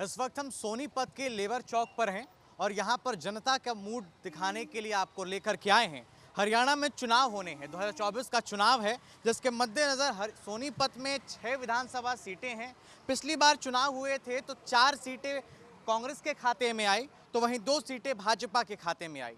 इस वक्त हम सोनीपत के लेबर चौक पर हैं और यहाँ पर जनता का मूड दिखाने के लिए आपको लेकर के आए हैं। हरियाणा में चुनाव होने हैं, 2024 का चुनाव है, जिसके मद्देनज़र सोनीपत में 6 विधानसभा सीटें हैं। पिछली बार चुनाव हुए थे तो 4 सीटें कांग्रेस के खाते में आई, तो वहीं 2 सीटें भाजपा के खाते में आई।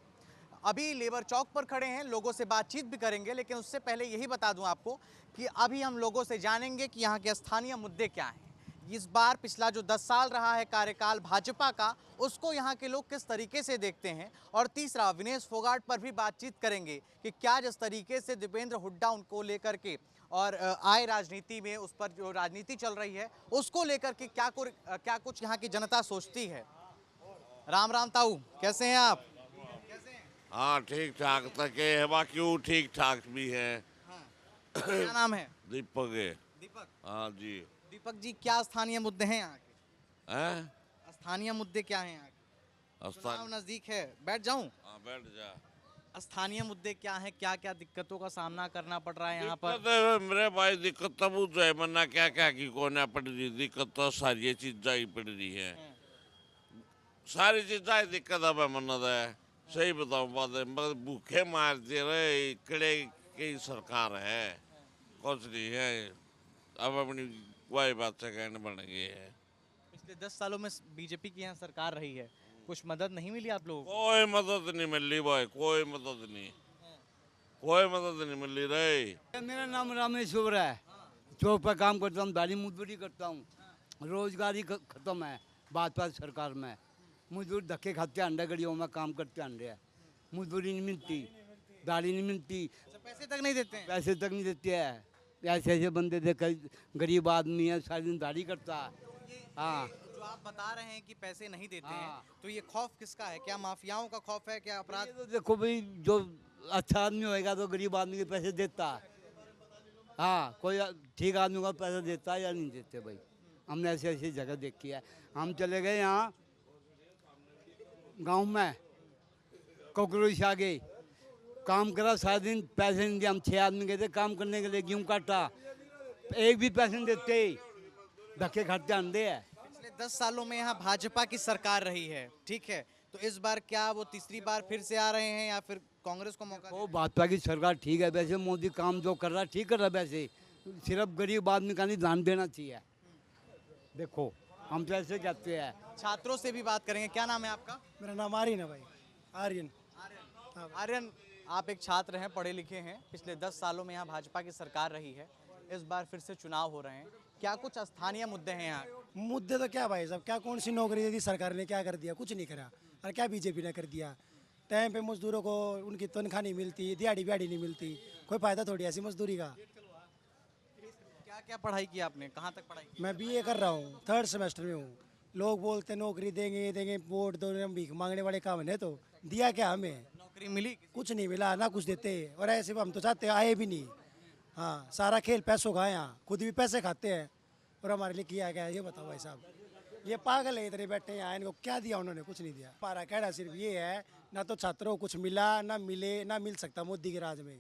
अभी लेबर चौक पर खड़े हैं, लोगों से बातचीत भी करेंगे, लेकिन उससे पहले यही बता दूं आपको कि अभी हम लोगों से जानेंगे कि यहाँ के स्थानीय मुद्दे क्या हैं। इस बार पिछला जो 10 साल रहा है कार्यकाल भाजपा का, उसको यहाँ के लोग किस तरीके से देखते हैं। और तीसरा, विनेश फोगाट पर भी बातचीत करेंगे कि क्या जिस तरीके से दीपेंद्र हुड्डा उनको लेकर के और आए राजनीति में, उस पर जो राजनीति चल रही है उसको लेकर के क्या कुछ यहाँ की जनता सोचती है। राम राम ताऊ, कैसे हैं आप? हाँ ठीक ठाक तक है, बाकी ठीक ठाक भी है। हाँ। क्या नाम है? दीपक है। दीपक। हाँ जी। दीपक जी, क्या स्थानीय मुद्दे हैं यहाँ के? हैं? स्थानीय मुद्दे क्या हैं यहाँ के? चुनाव नजदीक है, बैठ जाऊं? हाँ बैठ जा। स्थानीय मुद्दे क्या हैं, क्या क्या दिक्कतों का सामना करना पड़ रहा है यहाँ पर? मेरे भाई दिक्कत तब जो है, मरना क्या क्या की कोने पड़ रही दिक्कत, तो सारी चीजा ही पड़ रही है। सारी चीजा ही दिक्कत अब मन्नत है। सही बताऊं बात है, मगर भूखे मारते रहे कड़े की सरकार है, कुछ नहीं है। अब अपनी वही बात से कहने बन गई है। पिछले 10 सालों में बीजेपी की यहाँ सरकार रही है, कुछ मदद नहीं मिली आप लोगों को? कोई मदद नहीं मिल रही भाई, कोई मदद नहीं, कोई मदद नहीं मिल रही। मेरा नाम रामेश्वर है, चौक पर काम करता हूँ, दाढ़ी मजदूरी करता हूँ। रोजगारी खत्म है भाजपा सरकार में। मजदूर धक्के खाते अंडे गड़ियों में काम करते अंडे, मजदूरी नहीं मिलती, दाढ़ी नहीं मिलती, पैसे तक नहीं देते हैं? पैसे तक नहीं देते हैं। ऐसे ऐसे बंदे देखे, गरीब आदमी है, सारी दिन दाढ़ी करता है। हाँ, जो आप बता रहे हैं कि पैसे नहीं देते हैं, हाँ। तो ये खौफ किसका है? क्या माफियाओं का खौफ है, क्या अपराध? तो देखो भाई, जो अच्छा आदमी होएगा तो गरीब आदमी के पैसे देता है। हाँ, कोई ठीक आदमी को पैसा देता है या नहीं देते भाई। हमने ऐसी ऐसी जगह देखी है। हम चले गए यहाँ गांव में, कॉकरोच आ गई, काम करा सारा दिन, पैसे नहीं दिए। हम 6 आदमी गए थे काम करने के लिए, गेहूँ काटा, एक भी पैसे नहीं देते, धक्के खाते अंडे है। पिछले 10 सालों में यहाँ भाजपा की सरकार रही है, ठीक है, तो इस बार क्या वो तीसरी बार फिर से आ रहे हैं या फिर कांग्रेस को मौका? वो भाजपा की सरकार ठीक है, वैसे मोदी काम जो कर रहा है ठीक कर रहा है। वैसे सिर्फ गरीब आदमी का नहीं, ध्यान देना चाहिए। देखो हम तो ऐसे कहते हैं। छात्रों से भी बात करेंगे। क्या नाम है आपका? मेरा नाम आर्यन है भाई, आर्यन। आर्यन, आप एक छात्र हैं, पढ़े लिखे हैं। पिछले 10 सालों में यहाँ भाजपा की सरकार रही है, इस बार फिर से चुनाव हो रहे हैं, क्या कुछ स्थानीय मुद्दे हैं यहाँ? मुद्दे तो क्या भाई साहब, क्या कौन सी नौकरी दे दी सरकार ने, क्या कर दिया? कुछ नहीं करा। और क्या बीजेपी ने कर दिया? टाइम पे मजदूरों को उनकी तनख्वाह नहीं मिलती, दिहाड़ी बिहाड़ी नहीं मिलती, कोई फायदा थोड़ी ऐसी मजदूरी का। क्या क्या पढ़ाई की आपने, कहाँ तक पढ़ाई की? मैं बीए कर रहा हूँ, 3rd सेमेस्टर में हूँ। लोग बोलते नौकरी देंगे देंगे, वोट दो, हम भीख मांगने वाले काम है। तो दिया क्या हमें? नौकरी मिली? कुछ नहीं मिला, ना कुछ देते। और ऐसे हम तो चाहते आए भी नहीं। हाँ, सारा खेल पैसों का है यहाँ, खुद भी पैसे खाते हैं और हमारे लिए किया गया है, ये बताओ भाई साहब। ये पागल है, इतने बैठे हैं यहाँ, इनको क्या दिया उन्होंने? कुछ नहीं दिया। हमारा कहना सिर्फ ये है, ना तो छात्रों को कुछ मिला, ना मिले, ना मिल सकता मोदी के राज में,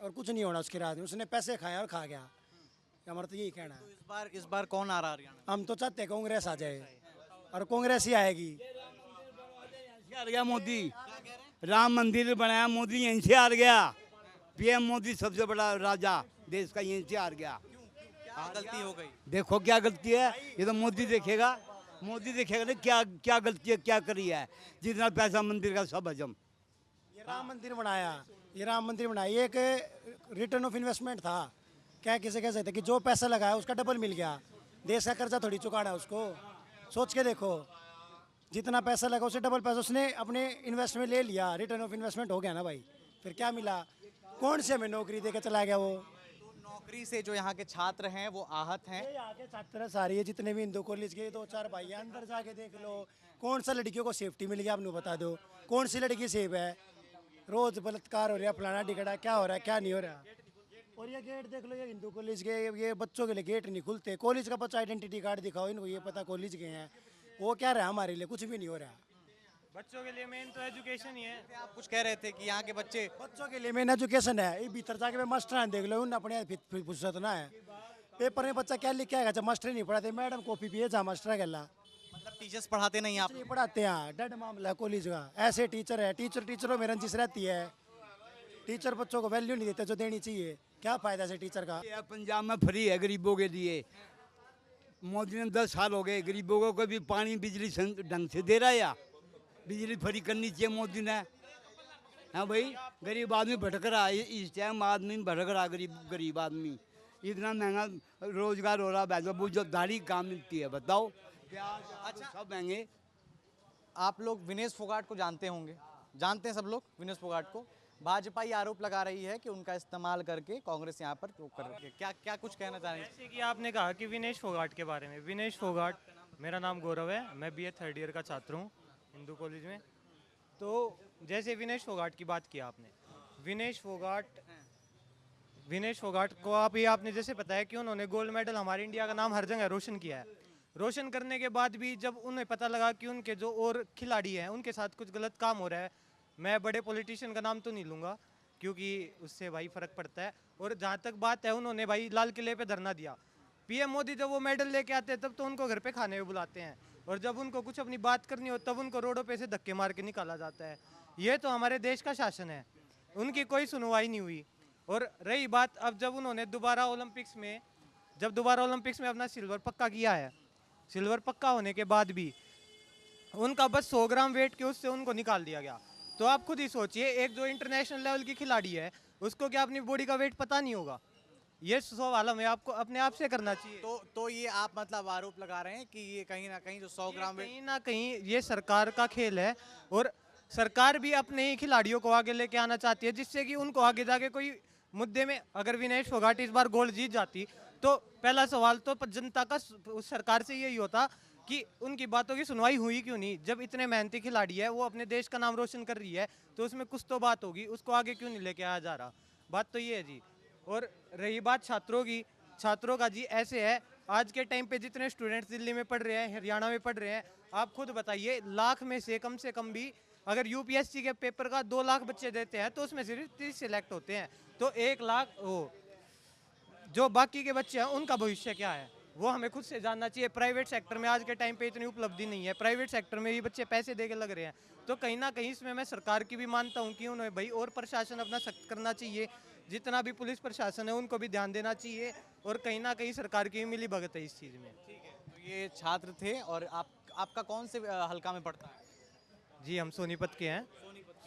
और कुछ नहीं होना उसके राज में। उसने पैसे खाया और खा गया, हमारा तो यही कहना है। इस बार कौन आ रहा है हरियाणा? हम तो चाहते हैं कांग्रेस आ जाए, और कांग्रेस ही आएगी। हार गया मोदी, राम मंदिर बनाया मोदी, यहीं से हार गया। पीएम मोदी सबसे बड़ा राजा देश का, यहीं से हार गया। क्या गलती हो गई? देखो क्या गलती है, ये तो मोदी देखेगा, मोदी देखेगा ना क्या क्या गलती है, क्या करी है। जितना पैसा मंदिर का सब हजम। ये राम मंदिर बनाया, ये राम मंदिर बनाया, ये एक रिटर्न ऑफ इन्वेस्टमेंट था। क्या किसे कह सकते कि जो पैसा लगाया उसका डबल मिल गया। देश का कर्जा थोड़ी चुकाना है उसको, सोच के देखो। जितना पैसा लगा उससे डबल पैसा उसने अपने इन्वेस्ट में ले लिया, रिटर्न ऑफ इन्वेस्टमेंट हो गया ना भाई। फिर क्या मिला? कौन से हमें नौकरी देकर चला गया वो? नौकरी से जो यहाँ के छात्र हैं वो आहत हैं। यहाँ के छात्र सारे ये जितने भी हिंदू कॉलेज के 2-4 भाई हैं, अंदर जाके देख लो, कौन सा लड़कियों को सेफ्टी मिल गया? आपने बता दो, कौन सी लड़की सेफ है? रोज बलात्कार हो रहा है, फलाना टिकड़ा, क्या हो रहा है, क्या नहीं हो रहा। और ये गेट देख लो, ये हिंदू कॉलेज के, ये बच्चों के लिए गेट नहीं खुलते। कॉलेज का बच्चा आइडेंटिटी कार्ड दिखाओ इनको, ये पता कॉलेज के हैं। वो क्या रहा, हमारे लिए कुछ भी नहीं हो रहा। बच्चों के लिए मेन तो एजुकेशन ही है। आप कुछ कह रहे थे कि यहाँ के बच्चों के लिए मेन एजुकेशन है। ये भीतर जाके मैं मास्टर देख लो, उन्हें अपने फुर्सत ना है। पेपर में बच्चा क्या लिख के आएगा जब मास्टर नहीं पढ़ाते? मैडम कॉपी पिए जा मास्टर गला। मतलब टीचर्स पढ़ाते नहीं आप? नहीं पढ़ाते हैं, डेड मामला है कॉलेज का। ऐसे टीचर है, टीचरों में रंजिश रहती है। टीचर बच्चों को वैल्यू नहीं देते जो देनी चाहिए। क्या फायदा से टीचर का? ये पंजाब में फ्री है गरीबों के लिए। मोदी ने 10 साल हो गए, गरीबों को कभी पानी बिजली ढंग से दे रहा है या? बिजली फ्री करनी चाहिए मोदी ने। हाँ भाई, गरीब आदमी भटक रहा है इस टाइम, आदमी भटक रहा, गरीब आदमी। इतना महंगा रोजगार हो रहा है, वो जो दाढ़ी काम मिलती है बताओ। अच्छा, सब महंगे। आप लोग विनेश फोगाट को जानते होंगे, जानते हैं सब लोग विनेश फोगाट को। भाजपा ये आरोप लगा रही है कि उनका इस्तेमाल करके कांग्रेस यहाँ पर वो कर रही है। क्या क्या कुछ कहना चाहेंगे? जैसे कि आपने कहा कि विनेश फोगाट के बारे में, विनेश फोगाट, मेरा नाम गौरव है, मैं बीए थर्ड ईयर का छात्र हूँ हिंदू कॉलेज में। तो जैसे विनेश फोगाट की बात की आपने, विनेश फोगाट को आपने जैसे बताया कि उन्होंने गोल्ड मेडल हमारे इंडिया का नाम हर जगह रोशन किया है। रोशन करने के बाद भी जब उन्हें पता लगा कि उनके जो और खिलाड़ी हैं उनके साथ कुछ गलत काम हो रहा है, मैं बड़े पॉलिटिशियन का नाम तो नहीं लूँगा क्योंकि उससे भाई फ़र्क पड़ता है। और जहाँ तक बात है, उन्होंने भाई लाल किले पे धरना दिया। पीएम मोदी जब वो मेडल लेके आते हैं तब तो उनको घर पे खाने में बुलाते हैं, और जब उनको कुछ अपनी बात करनी हो तब उनको रोडों पे से धक्के मार के निकाला जाता है। ये तो हमारे देश का शासन है, उनकी कोई सुनवाई नहीं हुई। और रही बात, अब जब उन्होंने दोबारा ओलंपिक्स में अपना सिल्वर पक्का किया है, सिल्वर पक्का होने के बाद भी उनका बस 100 ग्राम वेट के उससे उनको निकाल दिया गया। तो आप खुद ही सोचिए, एक जो इंटरनेशनल लेवल की खिलाड़ी है उसको क्या अपनी बॉडी का वेट पता नहीं होगा? ये सवाल हमें आपको अपने आप से करना चाहिए। तो ये आप मतलब आरोप लगा रहे हैं कि ये कहीं ना कहीं जो 100 ग्राम कहीं ना कहीं ये सरकार का खेल है, और सरकार भी अपने ही खिलाड़ियों को आगे लेके आना चाहती है, जिससे कि उनको आगे जाके कोई मुद्दे में, अगर विनेश फोगाट इस बार गोल्ड जीत जाती तो पहला सवाल तो जनता का उस सरकार से यही होता कि उनकी बातों की सुनवाई हुई क्यों नहीं। जब इतने मेहनती खिलाड़ी है, वो अपने देश का नाम रोशन कर रही है, तो उसमें कुछ तो बात होगी, उसको आगे क्यों नहीं लेके आया जा रहा? बात तो ये है जी। और रही बात छात्रों की, छात्रों का जी ऐसे है, आज के टाइम पे जितने स्टूडेंट्स दिल्ली में पढ़ रहे हैं, हरियाणा में पढ़ रहे हैं, आप खुद बताइए, लाख में से कम भी अगर यूपीएससी के पेपर का 2 लाख बच्चे देते हैं तो उसमें सिर्फ 30 सिलेक्ट होते हैं। तो 1 लाख जो बाकी के बच्चे हैं उनका भविष्य क्या है, वो हमें खुद से जानना चाहिए। प्राइवेट सेक्टर में आज के टाइम पे इतनी उपलब्धि नहीं है, प्राइवेट सेक्टर में भी बच्चे पैसे दे के लग रहे हैं। तो कहीं ना कहीं इसमें मैं सरकार की भी मानता हूँ कि उन्हें भाई और प्रशासन अपना सख्त करना चाहिए, जितना भी पुलिस प्रशासन है उनको भी ध्यान देना चाहिए, और कहीं ना कहीं सरकार की भी मिली भगत है इस चीज़ में। ठीक है, तो ये छात्र थे। और आपका कौन से हल्का में पड़ता है? जी हम सोनीपत के हैं,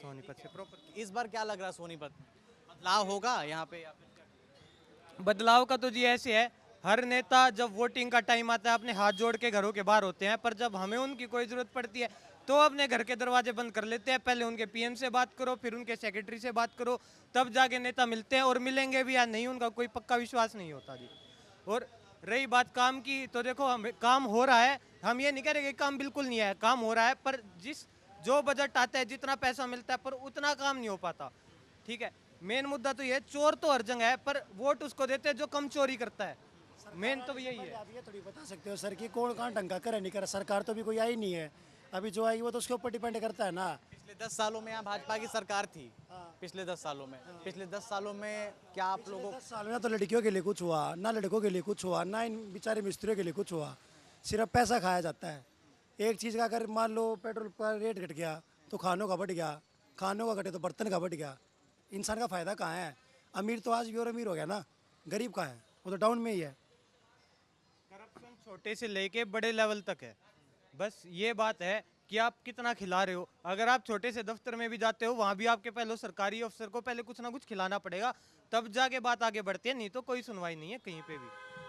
सोनीपत से प्रॉपर। इस बार क्या लग रहा है सोनीपत में, बदलाव होगा यहाँ पे या फिर क्या? बदलाव का तो जी ऐसे है, हर नेता जब वोटिंग का टाइम आता है अपने हाथ जोड़ के घरों के बाहर होते हैं, पर जब हमें उनकी कोई ज़रूरत पड़ती है तो अपने घर के दरवाजे बंद कर लेते हैं। पहले उनके पीएम से बात करो, फिर उनके सेक्रेटरी से बात करो, तब जाके नेता मिलते हैं, और मिलेंगे भी या नहीं उनका कोई पक्का विश्वास नहीं होता जी। और रही बात काम की, तो देखो हम काम हो रहा है, हम ये नहीं कह रहे कि काम बिल्कुल नहीं है, काम हो रहा है, पर जो बजट आता है, जितना पैसा मिलता है, पर उतना काम नहीं हो पाता। ठीक है, मेन मुद्दा तो ये, चोर तो हर जगह है, पर वोट उसको देते हैं जो कम चोरी करता है। मेन तो यही है। आप ये थोड़ी बता सकते हो सर कि कौन कहाँ ढंग का करे नहीं करे। सरकार तो भी कोई आई नहीं है, अभी जो आएगी वो तो उसके ऊपर डिपेंड करता है ना। पिछले 10 सालों में यहाँ भाजपा की सरकार थी, पिछले 10 सालों में क्या आप लोगों 10 साल में ना तो लड़कियों के लिए कुछ हुआ ना, लड़कों के लिए कुछ हुआ ना, इन बेचारे मिस्त्रियों के लिए कुछ हुआ। सिर्फ पैसा खाया जाता है। एक चीज़ का अगर मान लो पेट्रोल का रेट घट गया तो खानों का बढ़ गया, खानों का घटे तो बर्तन का बढ़ गया। इंसान का फ़ायदा कहाँ है? अमीर तो आज भी और अमीर हो गया ना, गरीब कहाँ है? वो तो डाउन में ही है। करप्शन छोटे से लेके बड़े लेवल तक है, बस ये बात है कि आप कितना खिला रहे हो। अगर आप छोटे से दफ्तर में भी जाते हो, वहाँ भी आपके पहले सरकारी अफसर को पहले कुछ ना कुछ खिलाना पड़ेगा, तब जाके बात आगे बढ़ती है, नहीं तो कोई सुनवाई नहीं है कहीं पे भी।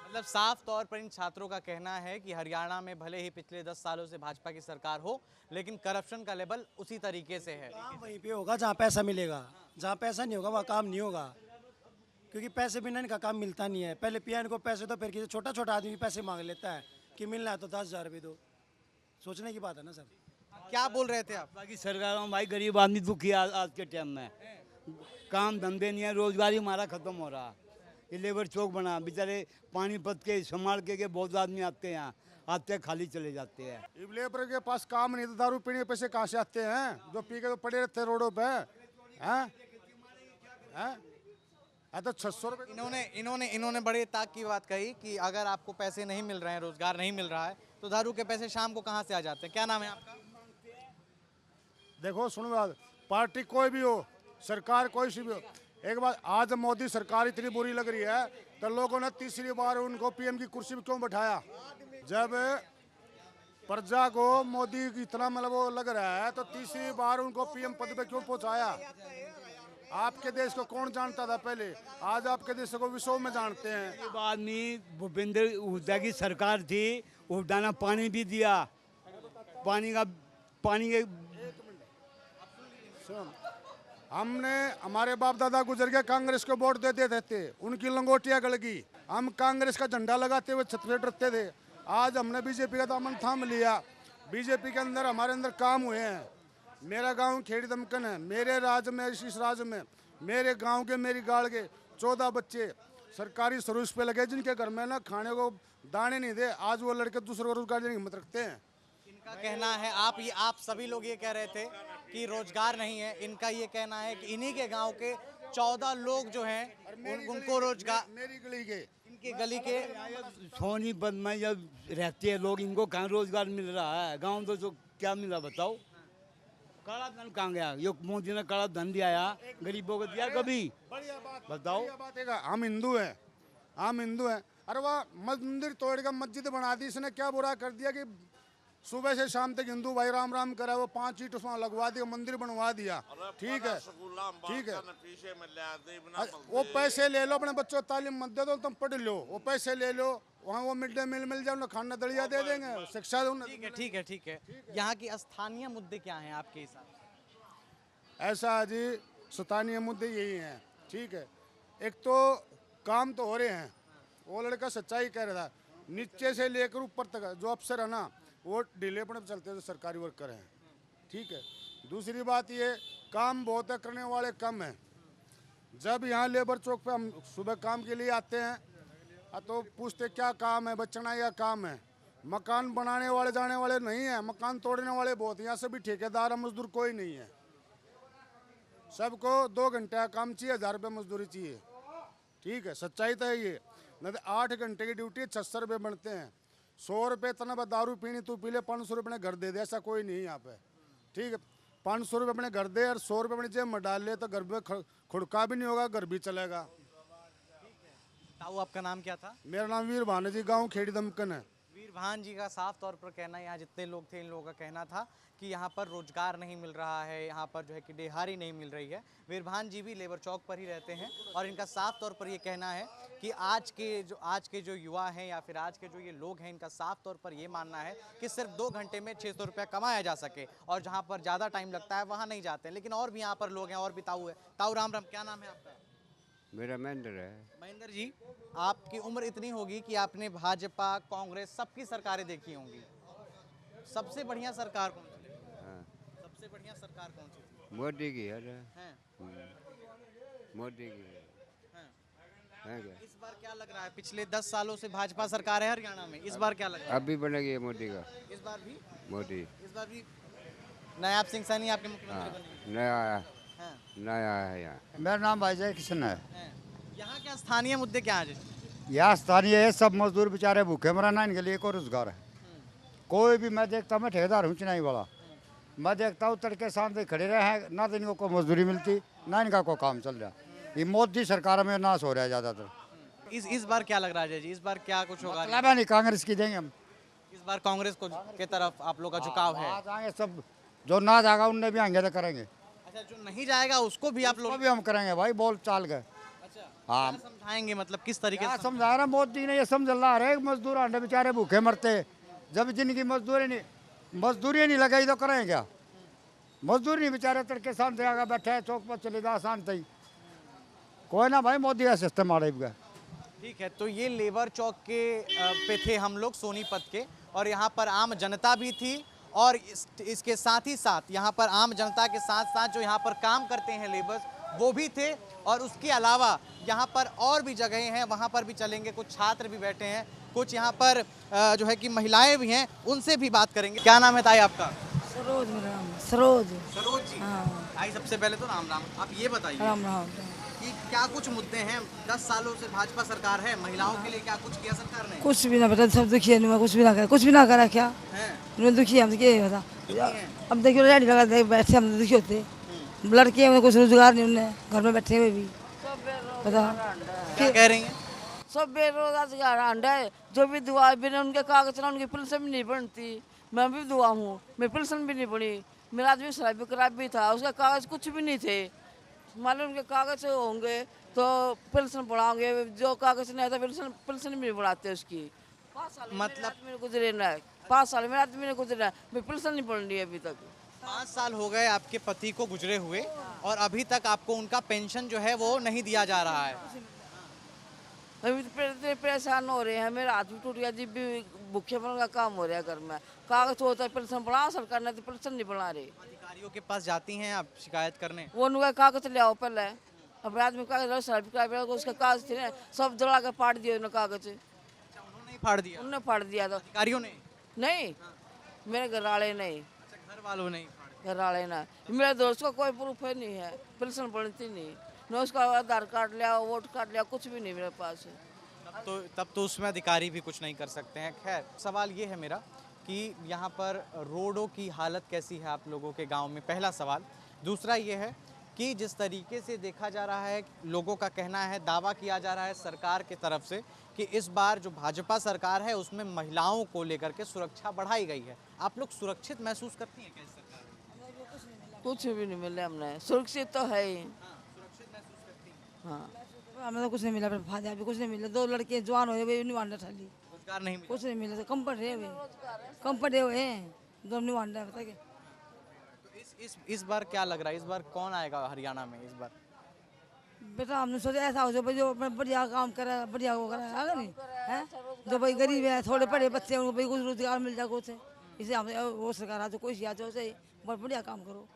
मतलब साफ तौर पर इन छात्रों का कहना है कि हरियाणा में भले ही पिछले 10 सालों से भाजपा की सरकार हो, लेकिन करप्शन का लेवल उसी तरीके से है। काम वहीं पे होगा जहाँ पैसा मिलेगा, जहाँ पैसा नहीं होगा वहाँ काम नहीं होगा, क्योंकि पैसे बिना इनका काम मिलता नहीं है। पहले पीएम को पैसे तो फिर किसी छोटा छोटा आदमी पैसे मांग लेता है कि मिलना है तो 10,000 रुपये दो। सोचने की बात है ना सर। क्या बोल रहे थे आप? बाकी सरकार में भाई गरीब आदमी दुखी है आज के टाइम में। काम धंधे नहीं है, रोजगारी हमारा खत्म हो रहा। ये लेबर चौक बना, बेचारे पानीपत के संभाल के बहुत आदमी आते हैं, यहाँ आते हैं खाली चले जाते हैं। अब लेबर के पास काम नहीं तो दारू पीने के पैसे कहाँ से आते हैं? जो पी के तो पड़े रहते हैं रोडों पे। हैं? हैं? तो 600 रुपये इन्होंने बड़े ताक की बात कही कि अगर आपको पैसे नहीं मिल रहे हैं, रोजगार नहीं मिल रहा है, तो दारू के पैसे शाम को कहाँ से आ जाते हैं? क्या नाम है आपका? देखो सुनो बात, पार्टी कोई भी हो, सरकार कोई सी भी हो, एक बात, आज मोदी सरकार इतनी बुरी लग रही है तो लोगों ने तीसरी बार उनको पीएम की कुर्सी पे क्यों बैठाया? जब प्रजा को मोदी की इतना मतलब वो लग रहा है तो तीसरी बार उनको पीएम पद पे क्यों पहुंचाया? आपके देश को कौन जानता था पहले? आज आपके देश को विश्व में जानते हैं। ये बाद में भूपेंद्र हुड्डा की सरकार थी, हुड्डा ने पानी भी दिया, पानी के हमने हमारे बाप दादा गुजर गए, कांग्रेस को वोट दे देते थे, उनकी लंगोटियां गल गई, हम कांग्रेस का झंडा लगाते हुए छत पे डरते थे। आज हमने बीजेपी का दामन थाम लिया, बीजेपी के अंदर हमारे अंदर काम हुए हैं। मेरा गांव खेड़ी दमकन है, मेरे राज्य में, इस राज्य में मेरे गांव के, मेरी गाड़ के 14 बच्चे सरकारी सर्विस पे लगे, जिनके घर में ना खाने को दाने नहीं दे। आज वो लड़के दूसरे को रोजगार देने की हिम्मत रखते हैं। इनका कहना है, आप सभी लोग ये कह रहे थे कि रोजगार नहीं है, इनका ये कहना है कि इन्हीं के गांव के 14 लोग जो हैं उनको रोजगार, मेरी गली के, इनके गली के सोनीपत में जब रहते हैं लोग, इनको कहाँ रोजगार मिल रहा है? गांव तो क्या मिला बताओ? काला धन कहाँ गया? ये मोदी ने काला धन दिया, गरीबों को दिया कभी? बताओ। हम हिंदू हैं, अरे वाह, मंदिर तोड़ के मस्जिद बना दी, इसने क्या बुरा कर दिया कि सुबह से शाम तक हिंदू भाई राम राम करा, वो 5 ईंट उसमें लगवा दिया, मंदिर बनवा दिया। ठीक है, ठीक है, वो पैसे ले लो, अपने बच्चों को तालीम मत दे दो, तुम पढ़ लो, वो पैसे ले लो, वहाँ वो मिड डे मील मिल जाए, उन्हें खाना दलिया दे देंगे, शिक्षा दो। ठीक है। यहाँ की स्थानीय मुद्दे क्या हैं आपके हिसाब से? ऐसा जी, स्थानीय मुद्दे यही हैं। ठीक है, एक तो काम तो हो रहे हैं, वो लड़का सच्चाई कह रहा था, नीचे से लेकर ऊपर तक जो अफसर है ना, वो ढीलेपन पे चलते हैं, जो सरकारी वर्कर हैं। ठीक है, दूसरी बात ये, काम बहुत है, करने वाले कम हैं। जब यहाँ लेबर चौक पे हम सुबह काम के लिए आते हैं तो पूछते क्या काम है, बचना या काम है? मकान बनाने वाले जाने वाले नहीं है, मकान तोड़ने वाले बहुत हैं। यहाँ से भी ठेकेदार मजदूर कोई नहीं है, सबको 2 घंटे का काम चाहिए, 1000 रुपये मजदूरी चाहिए। ठीक है, सच्चाई तो है ये, नहीं तो 8 घंटे की ड्यूटी 600 रुपये बनते हैं। 100 रुपये इतना दारू पीनी तू पी ले, 500 रुपये अपने घर दे दे, ऐसा कोई नहीं है यहाँ पे। ठीक है, 500 रुपये अपने घर दे और 100 रुपये अपनी जेब में डाल ले तो घर में खुड़का भी नहीं होगा, घर भी चलेगा। ताऊ, आपका नाम क्या था? मेरा नाम वीर भान जी, गाँव खेड़ी दमकन है। वीर भान जी का साफ तौर पर कहना, यहाँ जितने लोग थे इन लोगों का कहना था कि यहाँ पर रोजगार नहीं मिल रहा है, यहाँ पर जो है कि दिहाड़ी नहीं मिल रही है। वीर भान जी भी लेबर चौक पर ही रहते हैं और इनका साफ तौर पर ये कहना है कि आज के जो युवा हैं या फिर आज के जो ये लोग हैं, इनका साफ तौर पर ये मानना है कि सिर्फ 2 घंटे में 600 रुपया कमाया जा सके, और जहाँ पर ज़्यादा टाइम लगता है वहाँ नहीं जाते हैं। लेकिन और भी यहाँ पर लोग हैं, और भी ताऊ है। ताऊ राम राम, क्या नाम है आपका? मेरा महेंद्र है। महेंद्र जी, आपकी उम्र इतनी होगी कि आपने भाजपा, कांग्रेस सबकी सरकारें देखी होंगी। सबसे बढ़िया सरकार कौन सी? हाँ, सबसे बढ़िया सरकार कौन सी थी? मोदी की है। हैं? मोदी की है क्या? इस बार क्या लग रहा है? पिछले 10 सालों से भाजपा सरकार है हरियाणा में, इस बार क्या लग रहा है? अब भी बनेगी है मोदी का। इस बार भी मोदी नायाब सिंह सैनी आपके मुख्यमंत्री बनेंगे? नया आया, हैं? नया आया है यहाँ। मेरा नाम अजय किशन है। हैं? यहाँ क्या स्थानीय मुद्दे क्या हैं? यहाँ स्थानीय है, सब मजदूर बेचारे भूखे मरना, इनके लिए कोई रोजगार है कोई भी? मैं देखता हूँ, मैं ठेकेदार हूँ चुनाई वाला, मैं देखता हूँ तड़के सामने खड़े रहे हैं, ना तो इनको कोई मजदूरी मिलती, ना इनका कोई काम चल रहा। ये मोदी सरकार में नाश हो रहा है ज़्यादातर। इस बार क्या लग रहा है जी? इस बार क्या कुछ होगा? मतलब नहीं, कांग्रेस की देंगे हम। इस बार कांग्रेस को के तरफ आप लोग का झुकाव है? आ जाएंगे सब, जो ना जाएगा उनने भी आएंगे तो करेंगे। अच्छा, जो नहीं जाएगा उसको भी आप लोग? वो भी हम करेंगे भाई, बोल चाल के। अच्छा, हाँ, क्या समझाएंगे, मतलब किस तरीके क्या से? समझा रहा मोदी ने? ये समझ ला रहे मजदूर आंडे बेचारे भूखे मरते, जब जिनकी मजदूरी नहीं लगाई तो करें क्या? मजदूर नहीं, बेचारे तड़के शांत आगे बैठे हैं, चौक पर चले जा शांत ही कोई ना भाई, मोदी का सिस्टम आ रही है। ठीक है, तो ये लेबर चौक के पे थे हम लोग सोनीपत के, और यहाँ पर आम जनता भी थी, और इसके साथ ही साथ यहाँ पर आम जनता के साथ साथ जो यहाँ पर काम करते हैं लेबर्स, वो भी थे। और उसके अलावा यहाँ पर और भी जगहें हैं, वहाँ पर भी चलेंगे। कुछ छात्र भी बैठे हैं, कुछ यहाँ पर जो है कि महिलाएं भी हैं, उनसे भी बात करेंगे। क्या नाम है ताई आपका? सरोज मेरा नाम। सरोज। सरोज जी। हाँ। ताई, सबसे पहले तो राम राम। आप ये बताइए, राम राम। कि क्या कुछ मुद्दे हैं? 10 सालों से भाजपा सरकार है, महिलाओं के लिए क्या कुछ किया सरकार ने? कुछ भी ना बता, सब दुखी है, कुछ भी ना करे, कुछ भी ना करा क्या? हैं? मैं दुखी है, हम क्या बता। हैं? अब देखियो रेडी लगा दे बैठे, हम दुखी होते। लड़के हैं, कुछ रोजगार नहीं, उन्हें घर में बैठे हुए भी बता क्या कह रही हैं? सब बेरोजगार अंडा है। जो भी दुआ बिना उनके कागज ना उनकी पेंशन भी नहीं बनती। मैं भी दुआ हूँ, मेरी पेंशन भी नहीं बनी। मेरा आदमी शराबी खराब भी था, उसका कागज कुछ भी नहीं थे। मान लो उनके कागज होंगे तो पेंशन बढ़ाओगे, जो कागज नहीं आता पेंशन भी नहीं बढ़ाते उसकी। 5 साल मतलब मेरे गुजरे ना, 5 साल मेरे आदमी ने गुजरा, मेरी पेंशन नहीं बढ़ रही है अभी तक। 5 साल हो गए आपके पति को गुजरे हुए और अभी तक आपको उनका पेंशन जो है वो नहीं दिया जा रहा है। अभी तो परेशान हो रहे हैं, मेरा हाथ भी टूट गया, जी भी भूखे बनने का काम हो रहा है घर में। कागज होता है पेंशन बढ़ाओ, सरकार ने तो पेंशन नहीं बढ़ा रही। अधिकारियों के पास जाती हैं आप शिकायत करने? वो उनका कागज ले आओ पहले। अब आदमी कागज उसका कागज थे ना, सब जला के फाड़ दिए उन्होंने कागज। उन्होंने ही फाड़ दिया? उन्होंने फाड़ दिया था। अधिकारियों ने? नहीं, मेरे घर वाले नहीं। घर वालों ने ही फाड़ दिया। घर वाले ना, मेरे दोस्त का कोई प्रूफ है नहीं है, पेंशन बनती नहीं न, उसका आधार कार्ड लिया, वोट कार्ड लिया, कुछ भी नहीं मेरे पास। तब तो उसमें अधिकारी भी कुछ नहीं कर सकते हैं। खैर, सवाल ये है मेरा कि यहाँ पर रोडों की हालत कैसी है आप लोगों के गांव में, पहला सवाल। दूसरा ये है कि जिस तरीके से देखा जा रहा है, लोगों का कहना है, दावा किया जा रहा है सरकार की तरफ से कि इस बार जो भाजपा सरकार है उसमें महिलाओं को लेकर के सुरक्षा बढ़ाई गई है। आप लोग सुरक्षित महसूस करती हैं क्या इस सरकार में? कुछ भी नहीं मिला हमने, सुरक्षित तो है ही। हाँ, हमें तो कुछ नहीं मिला, फायदा भी कुछ नहीं मिला। 2 लड़के जवान हुए हुए नहीं वांडा ठाली, रोजगार नहीं मिला? कुछ नहीं मिला। कम पढ़े हुए हैं, दो नहीं वांडा बता के। तो इस बार क्या लग रहा है, इस बार कौन आएगा हरियाणा में इस बार? बेटा हमने सोचा ऐसा हो जाए जो अपना बढ़िया काम करे, बढ़िया वो करे, आगे नहीं है। जो भाई गरीब है, थोड़े पढ़े बच्चे, उनको भाई कुछ रोजगार मिल जाए कुछ। इसे हम वो सरकार आ तो कोई आ जाओ, सही बढ़िया काम करो।